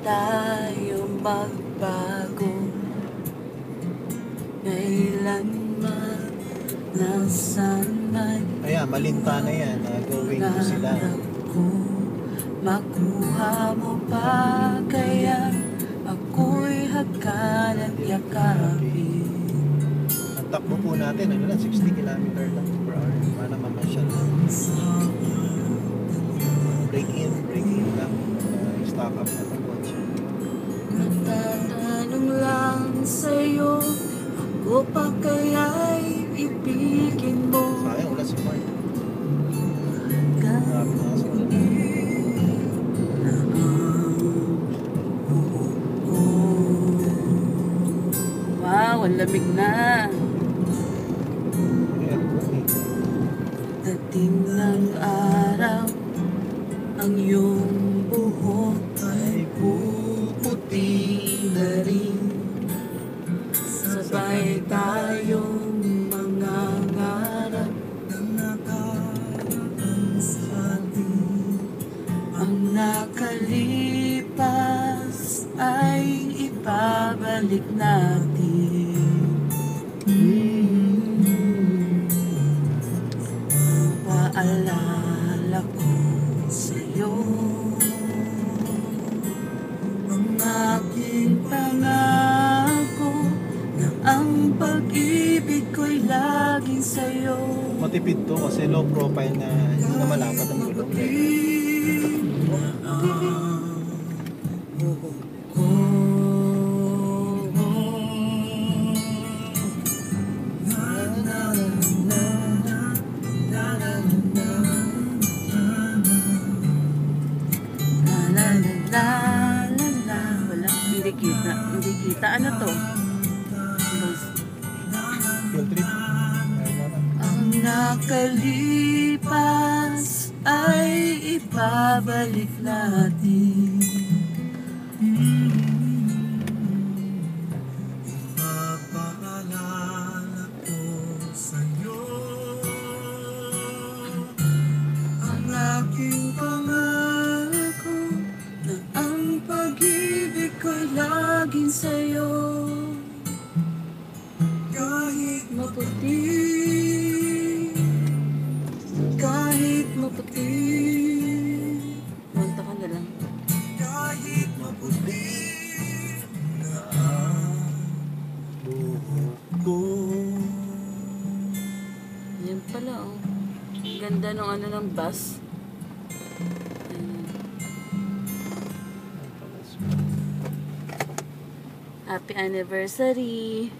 tayo magbago. Kailanman, nasaan man. Ayan, malinta na yan. Going to sila. Makuha mo pa kaya ako'y hagkan at yakapin. Ang takbo po natin, ano lang, 60 km lang per hour. Para mamasyal lang. Break in lang. Stock up na ito. Nagtatanong lang sa'yo, ako pa kaya'y ibigin mo. Sayang, wala si Mark. Grabe na kasi wala. Wow, ang lamig na. Dating ng araw, ang iyong buhok ay puputi na rin. Sabay tayong mga ngarap na nakaraan sa atin. Ang nakalipas ay ibabalik natin. Paalala ko sa'yo ang aking pangako na ang pag-ibig ko'y laging sa'yo. Matipid to kasi low profile na hindi na malapad ang gulong. Hindi kita. Ano to? Field trip. Ang nakalipas ay ibabalik natin. Ipapaalala ko sa'yo ang aking pangako na ang pag-ibig ko'y laging sa'yo. Kahit maputi, kahit maputi, manta ka na lang. Kahit maputi na buhok ko. Yan pala oh. Ganda ng ano ng bus. Happy anniversary!